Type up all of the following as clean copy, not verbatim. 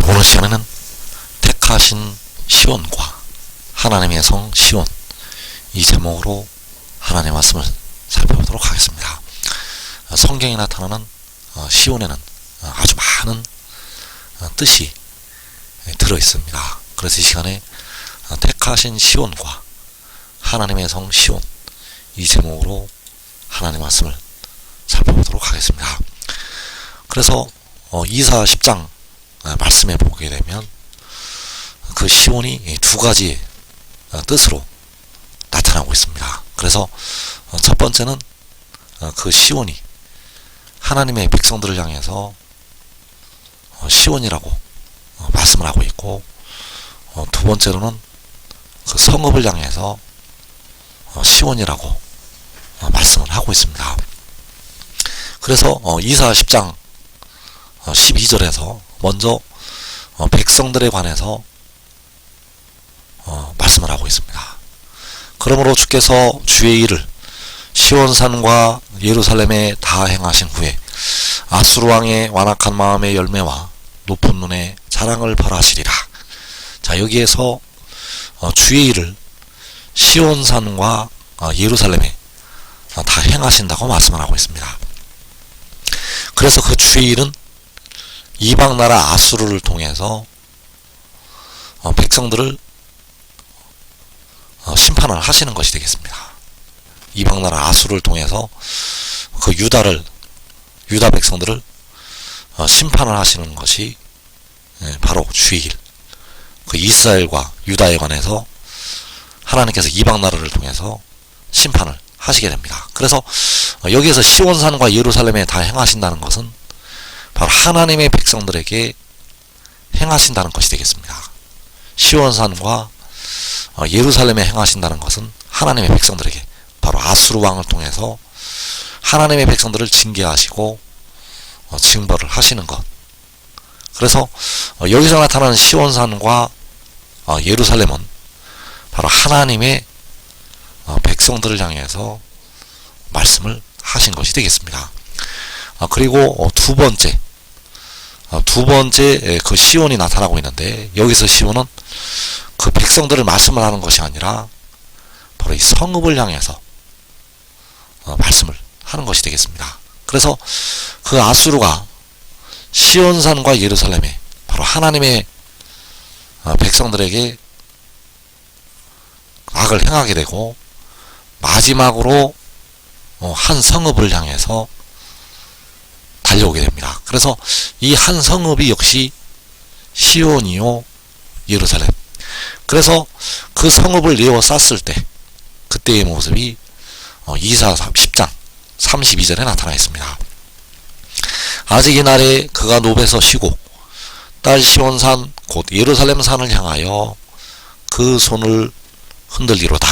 오늘 시간에는 택하신 시온과 하나님의 성 시온, 이 제목으로 하나님의 말씀을 살펴보도록 하겠습니다. 성경에 나타나는 시온에는 아주 많은 뜻이 들어있습니다. 그래서 이 시간에 택하신 시온과 하나님의 성 시온, 이 제목으로 하나님의 말씀을 살펴보도록 하겠습니다. 그래서 이사 10장 말씀해 보게 되면 그 시온이 두 가지 뜻으로 나타나고 있습니다. 그래서 첫 번째는 그 시온이 하나님의 백성들을 향해서 시온이라고 말씀을 하고 있고, 두 번째로는 그 성읍을 향해서 시온이라고 말씀을 하고 있습니다. 그래서 이사 10장 12절에서 먼저 백성들에 관해서 말씀을 하고 있습니다. 그러므로 주께서 주의 일을 시온산과 예루살렘에 다 행하신 후에 아수르 왕의 완악한 마음의 열매와 높은 눈의 자랑을 벌하시리라. 자, 여기에서 주의 일을 시온산과 예루살렘에 다 행하신다고 말씀을 하고 있습니다. 그래서 그 주의 일은 이방 나라 아수르를 통해서 백성들을 심판을 하시는 것이 되겠습니다. 이방 나라 아수르를 통해서 그 유다 백성들을 심판을 하시는 것이 바로 주의 일, 그 이스라엘과 유다에 관해서 하나님께서 이방 나라를 통해서 심판을 하시게 됩니다. 그래서 여기에서 시온산과 예루살렘에 다 행하신다는 것은 바로 하나님의 백성들에게 행하신다는 것이 되겠습니다. 시온산과 예루살렘에 행하신다는 것은 하나님의 백성들에게, 바로 아수르 왕을 통해서 하나님의 백성들을 징계하시고 징벌을 하시는 것. 그래서 여기서 나타나는 시온산과 예루살렘은 바로 하나님의 백성들을 향해서 말씀을 하신 것이 되겠습니다. 그리고 두 번째 그 시온이 나타나고 있는데, 여기서 시온은 그 백성들을 말씀을 하는 것이 아니라 바로 이 성읍을 향해서 말씀을 하는 것이 되겠습니다. 그래서 그 아수르가 시온산과 예루살렘에 바로 하나님의 백성들에게 악을 행하게 되고, 마지막으로 한 성읍을 향해서 달려오게 됩니다. 그래서 이 한 성읍이 역시 시온이요 예루살렘. 그래서 그 성읍을 에워쌌을 때 그때의 모습이 이사 10장 32절에 나타나 있습니다. 아직 이날에 그가 노베서 쉬고 딸 시온산 곧 예루살렘 산을 향하여 그 손을 흔들리로다.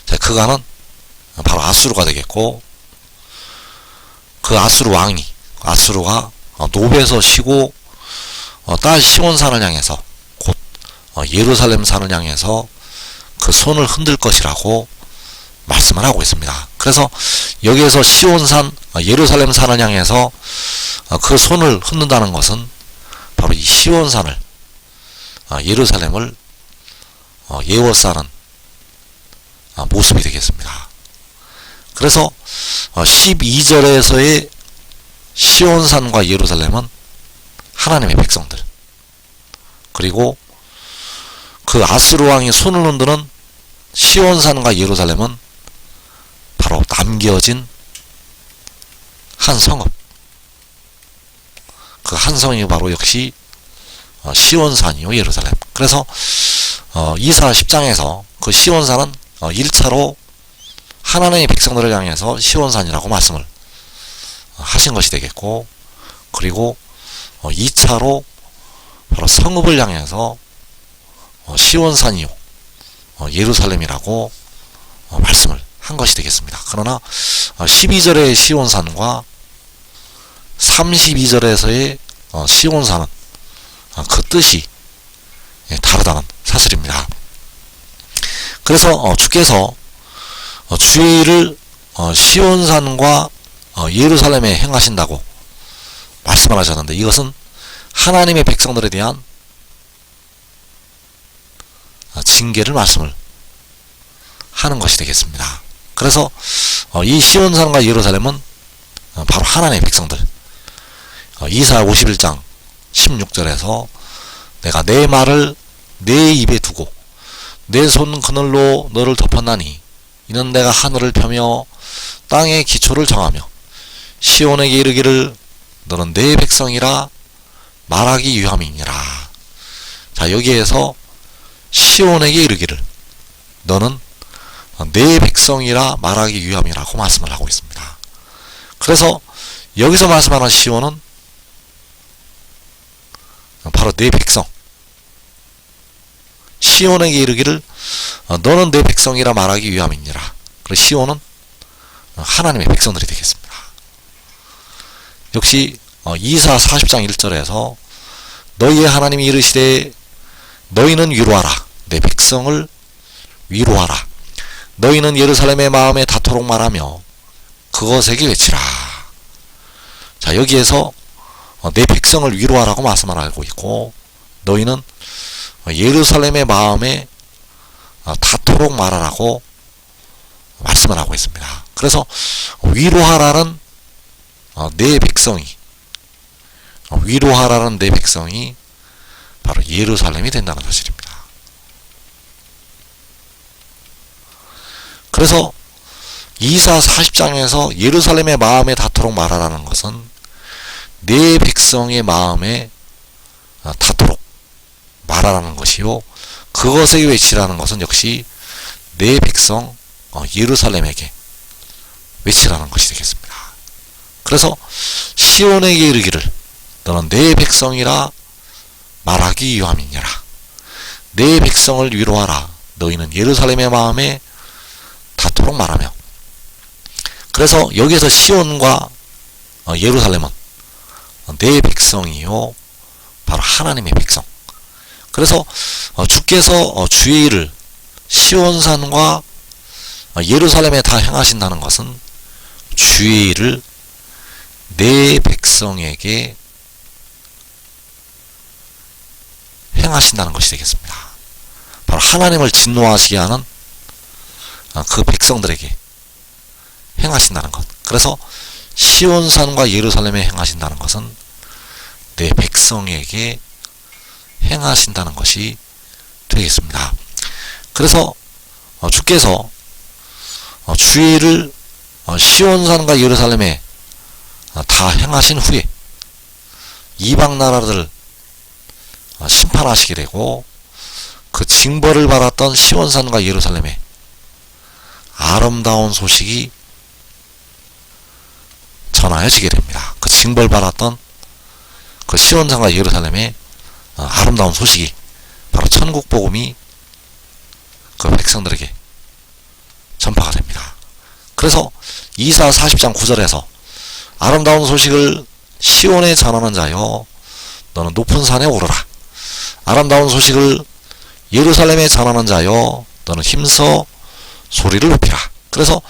자, 그가는 바로 아수르가 되겠고, 그 아수르가 노베서 쉬고 딸 시온산을 향해서 곧 예루살렘 산을 향해서 그 손을 흔들 것이라고 말씀을 하고 있습니다. 그래서 여기에서 시온산, 예루살렘 산을 향해서 그 손을 흔든다는 것은 바로 이 시온산을, 예루살렘을 에워싸는 모습이 되겠습니다. 그래서 12절에서의 시온산과 예루살렘은 하나님의 백성들, 그리고 그 아수르 왕이 손을 흔드는 시온산과 예루살렘은 바로 남겨진 한 성읍, 그 한 성이 바로 역시 시온산이요 예루살렘. 그래서 이사 10장에서 그 시온산은 1차로 하나님의 백성들을 향해서 시온산이라고 말씀을 하신 것이 되겠고, 그리고 2차로 바로 성읍을 향해서 시온산이요 예루살렘이라고 말씀을 한 것이 되겠습니다. 그러나 12절의 시온산과 32절에서의 시온산은 그 뜻이 다르다는 사실입니다. 그래서 주께서 주의 일을 시온산과 예루살렘에 행하신다고 말씀을 하셨는데, 이것은 하나님의 백성들에 대한 징계를 말씀을 하는 것이 되겠습니다. 그래서 이 시온산과 예루살렘은 바로 하나님의 백성들. 이사야 51장 16절에서 내가 내 말을 내 입에 두고 내 손 그늘로 너를 덮었나니 이는 내가 하늘을 펴며 땅의 기초를 정하며 시온에게 이르기를 너는 내 백성이라 말하기 위함이니라. 자, 여기에서 시온에게 이르기를 너는 내 백성이라 말하기 위함이라고 말씀을 하고 있습니다. 그래서 여기서 말씀하는 시온은 바로 내 백성, 시온에게 이르기를 너는 내 백성이라 말하기 위함이니라. 그리고 시온은 하나님의 백성들이 되겠습니다. 역시 이사 40장 1절에서 너희의 하나님이 이르시되 너희는 위로하라. 내 백성을 위로하라. 너희는 예루살렘의 마음에 닿도록 말하며 그것에게 외치라. 자, 여기에서 내 백성을 위로하라고 말씀을 하고 있고 너희는 예루살렘의 마음에 닿도록 말하라고 말씀을 하고 있습니다. 그래서 위로하라는 내 백성이 위로하라는 내 백성이 바로 예루살렘이 된다는 사실입니다. 그래서 이사 40장에서 예루살렘의 마음에 닿도록 말하라는 것은 내 백성의 마음에 닿도록 말하라는 것이요, 그것에 외치라는 것은 역시 내 백성 예루살렘에게 외치라는 것이 되겠습니다. 그래서 시온에게 이르기를 너는 내 백성이라 말하기 위함이니라. 내 백성을 위로하라. 너희는 예루살렘의 마음에 닿도록 말하며. 그래서 여기에서 시온과 예루살렘은 내 백성이요 바로 하나님의 백성. 그래서 주께서 주의 일을 시온산과 예루살렘에 다 행하신다는 것은 주의 일을 내 백성에게 행하신다는 것이 되겠습니다. 바로 하나님을 진노하시게 하는 그 백성들에게 행하신다는 것. 그래서 시온산과 예루살렘에 행하신다는 것은 내 백성에게 행하신다는 것이 되겠습니다. 그래서 주께서 주의 일을 시온산과 예루살렘에 다 행하신 후에 이방 나라들 심판하시게 되고 그 징벌을 받았던 시온산과 예루살렘에 아름다운 소식이 전하여지게 됩니다. 그 징벌 받았던 그 시온산과 예루살렘에 아름다운 소식이 바로 천국 복음이 그 백성들에게 전파가 됩니다. 그래서 이사 40장 9절에서 아름다운 소식을 시온에 전하는 자여 너는 높은 산에 오르라. 아름다운 소식을 예루살렘에 전하는 자여 너는 힘써 소리를 높이라. 그래서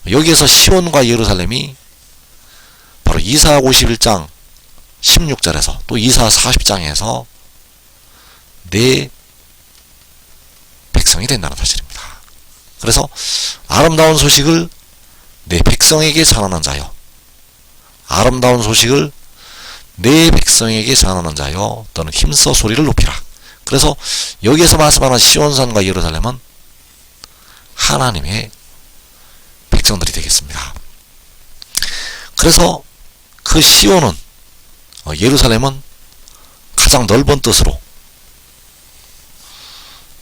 여기에서 시온과 예루살렘이 바로 이사 51장 16절에서 또 이사 40장에서 내 백성이 된다는 사실입니다. 그래서 아름다운 소식을 내 백성에게 전하는 자여, 아름다운 소식을 내 백성에게 전하는 자여 너는 힘써 소리를 높이라. 그래서 여기에서 말씀하는 시온산과 예루살렘은 하나님의 백성들이 되겠습니다. 그래서 그 시온은 예루살렘은 가장 넓은 뜻으로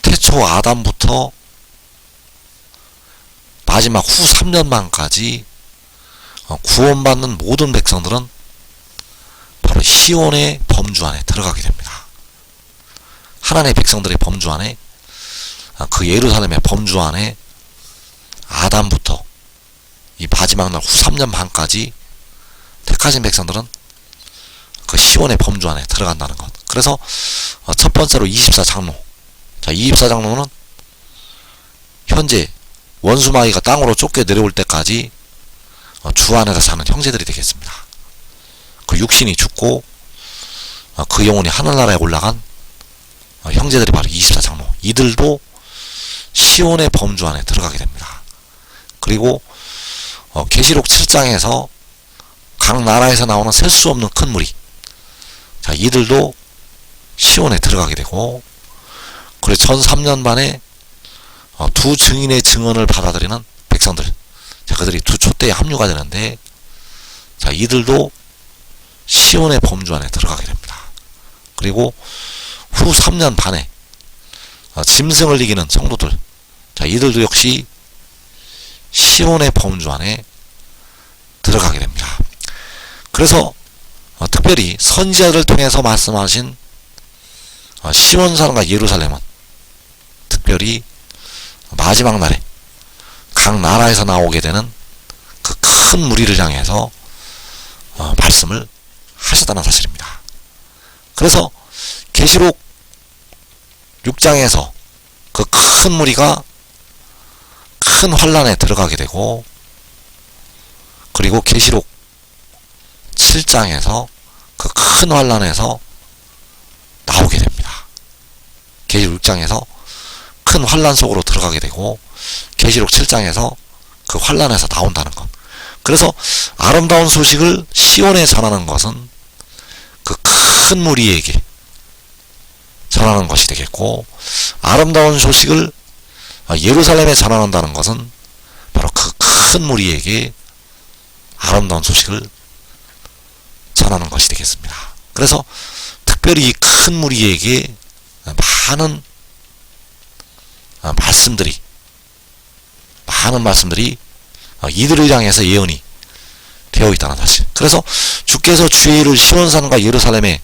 태초 아담부터 마지막 후 3년만까지 구원받는 모든 백성들은 바로 시온의 범주 안에 들어가게 됩니다. 하나님의 백성들의 범주 안에, 그 예루살렘의 범주 안에 아담부터 이 마지막 날 후 3년 반까지 택하신 백성들은 그 시온의 범주 안에 들어간다는 것. 그래서 첫 번째로 24장로. 자, 24장로는 현재 원수마귀가 땅으로 쫓겨 내려올 때까지 주 안에서 사는 형제들이 되겠습니다. 그 육신이 죽고 그 영혼이 하늘나라에 올라간 형제들이 바로 24장로. 이들도 시온의 범주 안에 들어가게 됩니다. 그리고 계시록 7장에서 각 나라에서 나오는 셀 수 없는 큰 무리, 자, 이들도 시온에 들어가게 되고, 그리고 1003년 만에 두 증인의 증언을 받아들이는 백성들, 자, 그들이 두 촛대에 합류가 되는데, 자, 이들도 시온의 범주 안에 들어가게 됩니다. 그리고 후 3년 반에 짐승을 이기는 성도들, 자, 이들도 역시 시온의 범주 안에 들어가게 됩니다. 그래서 특별히 선지자들을 통해서 말씀하신 시온산과 예루살렘은 특별히 마지막 날에 각 나라에서 나오게 되는 그 큰 무리를 향해서 말씀을 하셨다는 사실입니다. 그래서 계시록 6장에서 그 큰 무리가 큰 환란에 들어가게 되고, 그리고 계시록 7장에서 그 큰 환란에서 나오게 됩니다. 계시록 6장에서 큰 환란 속으로 들어가게 되고, 계시록 7장에서 그 환란에서 나온다는 것. 그래서 아름다운 소식을 시온에 전하는 것은 그 큰 무리에게 전하는 것이 되겠고, 아름다운 소식을 예루살렘에 전한다는 것은 바로 그 큰 무리에게 아름다운 소식을 전하는 것이 되겠습니다. 그래서 특별히 이 큰 무리에게 많은 말씀들이 이들을 향해서 예언이 되어 있다는 사실. 그래서 주께서 주의 일을 시온산과 예루살렘에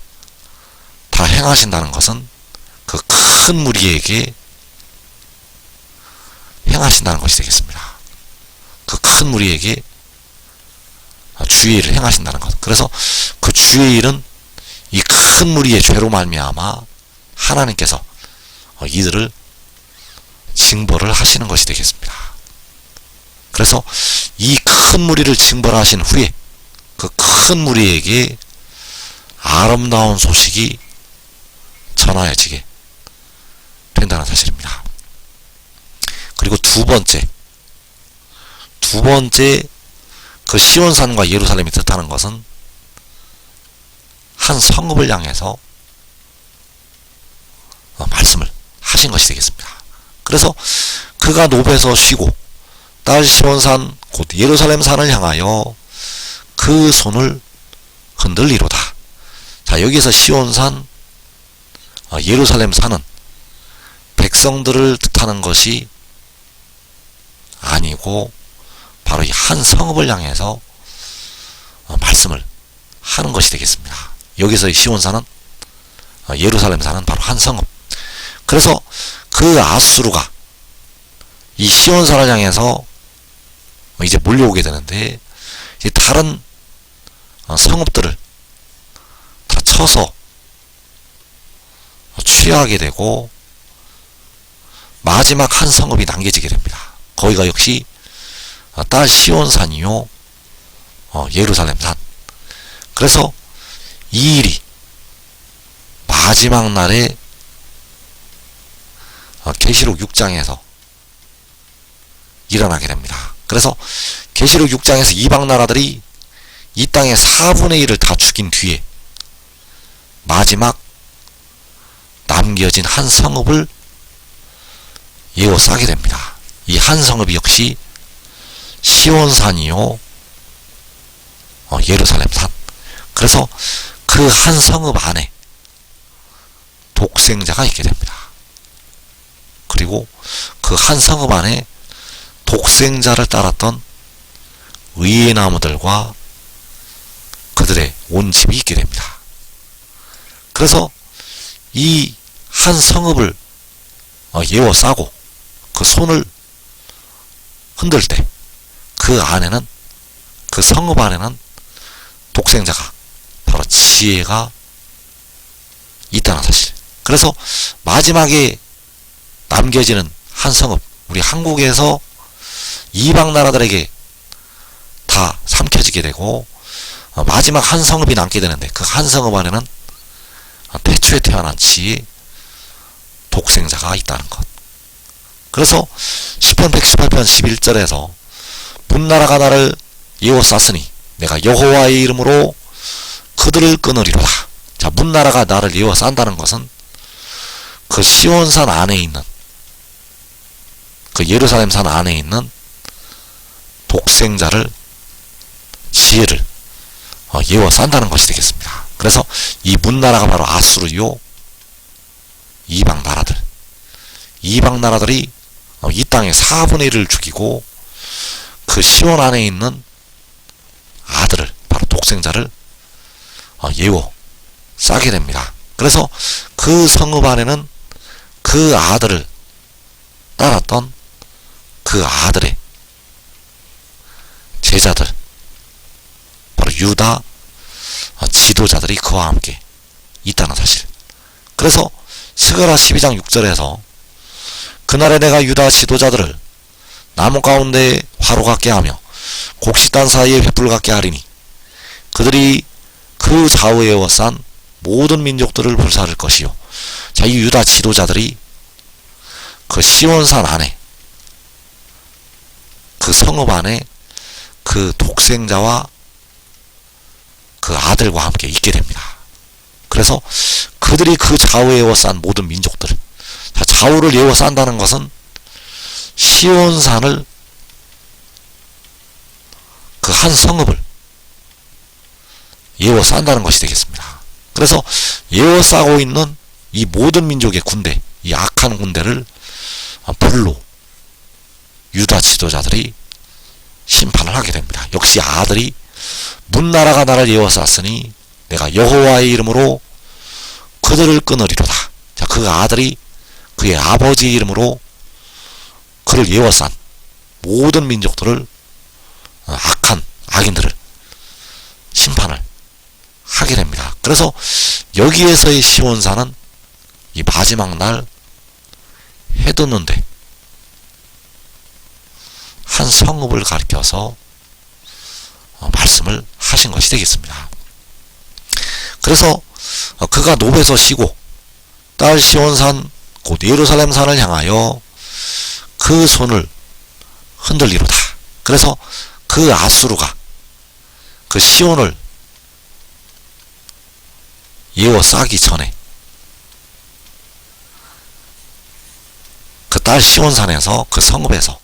다 행하신다는 것은 그 큰 무리에게 행하신다는 것이 되겠습니다. 그 큰 무리에게 주의 일을 행하신다는 것. 그래서 그 주의 일은 이 큰 무리의 죄로 말미암아 하나님께서 이들을 징벌을 하시는 것이 되겠습니다. 그래서 이 큰 무리를 징벌하신 후에 그 큰 무리에게 아름다운 소식이 전하여지게 된다는 사실입니다. 그리고 두 번째 그 시온산과 예루살렘이 뜻하는 것은 한 성읍을 향해서 말씀을 하신 것이 되겠습니다. 그래서 그가 노베에서 쉬고 딸 시온산 곧 예루살렘 산을 향하여 그 손을 흔들리로다. 자, 여기서 시온산 예루살렘 산은 백성들을 뜻하는 것이 아니고 바로 이 한 성읍을 향해서 말씀을 하는 것이 되겠습니다. 여기서 이 시온산은 예루살렘 산은 바로 한 성읍. 그래서 그 아수르가 이 시온산을 향해서 이제 몰려오게 되는데, 이제 다른 성읍들을 다 쳐서 취하게 되고 마지막 한 성읍이 남겨지게 됩니다. 거기가 역시 딸 시온산이요 예루살렘 산. 그래서 이 일이 마지막 날에 계시록 6장에서 일어나게 됩니다. 그래서 계시록 6장에서 이방 나라들이 이 땅의 4분의 1을 다 죽인 뒤에 마지막 남겨진 한 성읍을 에워싸게 됩니다. 이 한 성읍이 역시 시온산이요 예루살렘 산. 그래서 그 한 성읍 안에 독생자가 있게 됩니다. 그리고 그 한 성읍 안에 독생자를 따랐던 의의 나무들과 그들의 온 집이 있게 됩니다. 그래서 이 한 성읍을 에워싸고 그 손을 흔들 때 그 안에는, 그 성읍 안에는 독생자가 바로 지혜가 있다는 사실. 그래서 마지막에 남겨지는 한 성읍, 우리 한국에서 이방 나라들에게 다 삼켜지게 되고 마지막 한 성읍이 남게 되는데, 그 한 성읍 안에는 태초에 태어난 지혜 독생자가 있다는 것. 그래서 시편 118편 11절에서 문나라가 나를 에워쌌으니 내가 여호와의 이름으로 그들을 끊으리로다. 자, 문나라가 나를 에워싼다는 것은 그 시온산 안에 있는, 그 예루살렘산 안에 있는 독생자를, 지혜를 에워싼다는 것이 되겠습니다. 그래서 이 문나라가 바로 아수르요, 이방 나라들이 이 땅의 4분의 1을 죽이고 그 시온 안에 있는 아들을, 바로 독생자를 예워 싸게 됩니다. 그래서 그 성읍 안에는 그 아들을 따랐던 그 아들의 제자들, 바로 유다 지도자들이 그와 함께 있다는 사실. 그래서 스가랴 12장 6절에서 그날에 내가 유다 지도자들을 나무 가운데 화로 같게 하며 곡식단 사이에 횃불 같게 하리니 그들이 그 좌우에 에워싼 모든 민족들을 불사를 것이요. 자, 이 유다 지도자들이 그 시온산 안에, 그 성읍 안에 그 독생자와 그 아들과 함께 있게 됩니다. 그래서 그들이 그 좌우에 에워싼 모든 민족들, 자, 좌우를 에워싼다는 것은 시온산을, 그 한 성읍을 에워싼다는 것이 되겠습니다. 그래서 에워싸고 있는 이 모든 민족의 군대, 이 악한 군대를 불로 유다 지도자들이 심판을 하게 됩니다. 역시 아들이 문나라가 나를 에워쌌으니 내가 여호와의 이름으로 그들을 끊으리로다. 자, 그 아들이 그의 아버지의 이름으로 그를 에워싼 모든 민족들을, 악한 악인들을 심판을 하게 됩니다. 그래서 여기에서의 시온산은 이 마지막 날 해돋는데 한 성읍을 가리켜서 말씀을 하신 것이 되겠습니다. 그래서 그가 노베서 쉬고 딸 시온산 곧 예루살렘산을 향하여 그 손을 흔들리로다. 그래서 그 아수르가 그 시온을 에워싸기 전에 그 딸 시온산에서, 그 성읍에서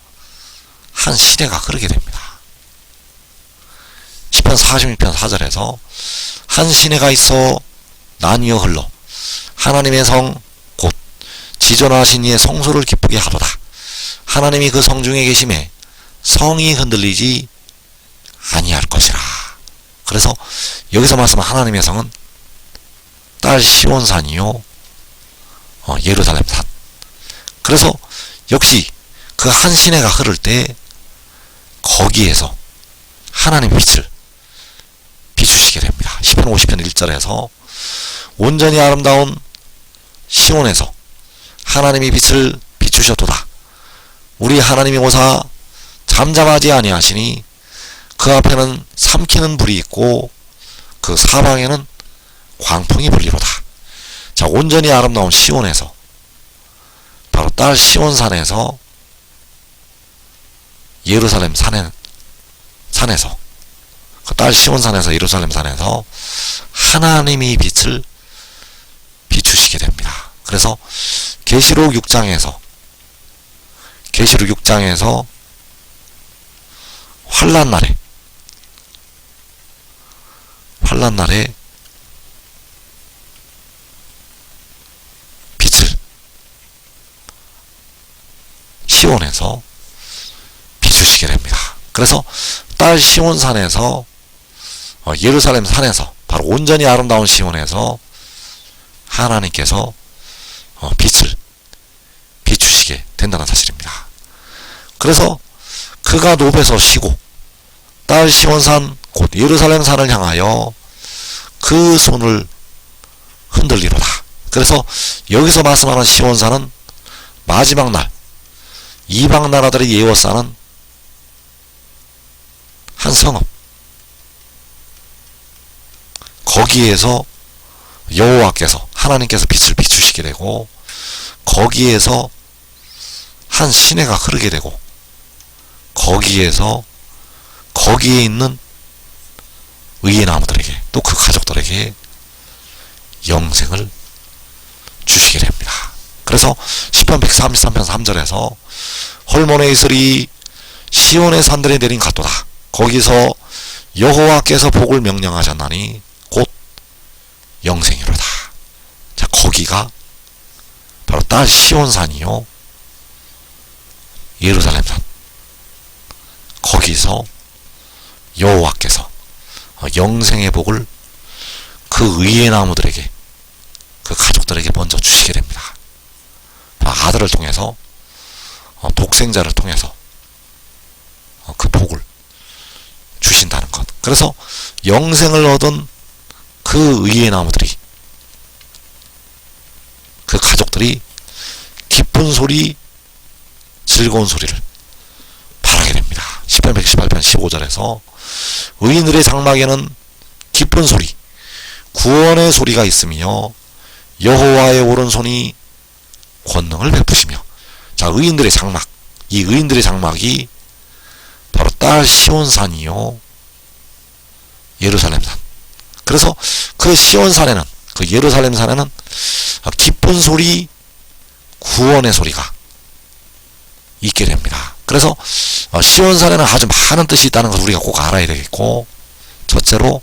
한 시내가 흐르게 됩니다. 시편 46편 4절에서 한 시내가 있어 나뉘어 흘러 하나님의 성 곧 지존하신 이의 성소를 기쁘게 하도다. 하나님이 그 성 중에 계심에 성이 흔들리지 아니할 것이라. 그래서 여기서 말씀한 하나님의 성은 딸 시온산이요, 예루살렘산. 그래서 역시 그 한 시내가 흐를 때 거기에서 하나님의 빛을 비추시게 됩니다. 시편 50편 1절에서 온전히 아름다운 시온에서 하나님이 빛을 비추셨도다. 우리 하나님이 오사 잠잠하지 아니하시니 그 앞에는 삼키는 불이 있고 그 사방에는 광풍이 불리로다. 자, 온전히 아름다운 시온에서, 바로 딸 시온산에서, 예루살렘 산에서, 그 딸 시온산에서 예루살렘 산에서 하나님이 빛을 비추시게 됩니다. 그래서 계시록 6장에서 환난 날에 빛을 시온에서 비추시게 됩니다. 그래서 딸 시온산에서, 예루살렘 산에서, 바로 온전히 아름다운 시온에서 하나님께서 빛을 비추시게 된다는 사실입니다. 그래서 그가 노베서 쉬고 딸 시온산 곧 예루살렘 산을 향하여 그 손을 흔들리로다. 그래서 여기서 말씀하는 시온산은 마지막 날 이방 나라들이 에워싸는 한 성읍, 거기에서 여호와께서, 하나님께서 빛을 비추시게 되고 거기에서 한 시내가 흐르게 되고 거기에서 거기에 있는 의의 나무들에게 또 그 가족들에게 영생을 주시게 됩니다. 그래서 시편 133편 3절에서 홀몬에 이슬이 시온의 산들에 내린 같도다. 거기서 여호와께서 복을 명령하셨나니 곧 영생이로다. 자, 거기가 바로 딸 시온산이요 예루살렘산. 거기서 여호와께서 영생의 복을 그 의의 나무들에게 그 가족들에게 먼저 주시게 됩니다. 아들을 통해서 독생자를 통해서 그 복을 주신다는 것. 그래서 영생을 얻은 그 의의 나무들이 그 가족들이 기쁜 소리 즐거운 소리를 바라게 됩니다. 시편 118편 15절에서 의인들의 장막에는 기쁜 소리 구원의 소리가 있으며 여호와의 오른손이 권능을 베푸시며. 자, 의인들의 장막, 이 의인들의 장막이 바로 딸 시온산이요 예루살렘산. 그래서 그 시온산에는 그 예루살렘산에는 기쁜 소리 구원의 소리가 있게 됩니다. 그래서 시온산에는 아주 많은 뜻이 있다는 것을 우리가 꼭 알아야 되겠고, 첫째로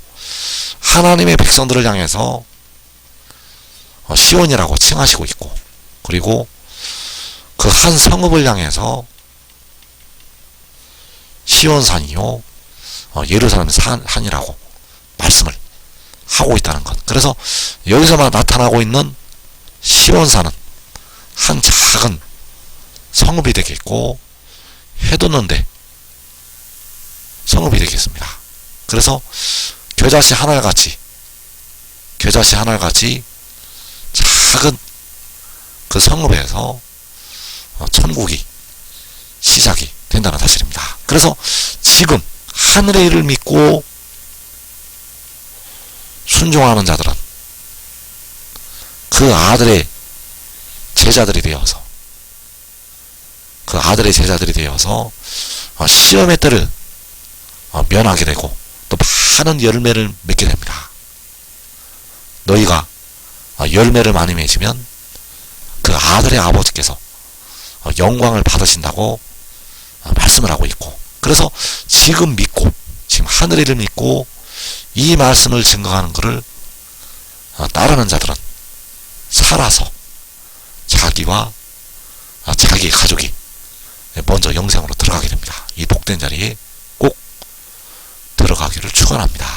하나님의 백성들을 향해서 시온이라고 칭하시고 있고, 그리고 그 한 성읍을 향해서 시온산이요 예루살렘 산이라고 말씀을 하고 있다는 것. 그래서 여기서만 나타나고 있는 시온산은 한 작은 성읍이 되겠고 해돋는데 성읍이 되겠습니다. 그래서 겨자씨 하늘같이 작은 그 성읍에서 천국이 시작이 된다는 사실입니다. 그래서 지금 하늘의 일을 믿고 순종하는 자들은 그 아들의 제자들이 되어서 시험의 때를 면하게 되고 또 많은 열매를 맺게 됩니다. 너희가 열매를 많이 맺으면 그 아들의 아버지께서 영광을 받으신다고 말씀을 하고 있고, 그래서 지금 하늘의 일을 믿고 이 말씀을 증거하는 것을 따르는 자들은 살아서 자기와 자기 가족이 먼저 영생으로 들어가게 됩니다. 이 복된 자리에 꼭 들어가기를 축원합니다.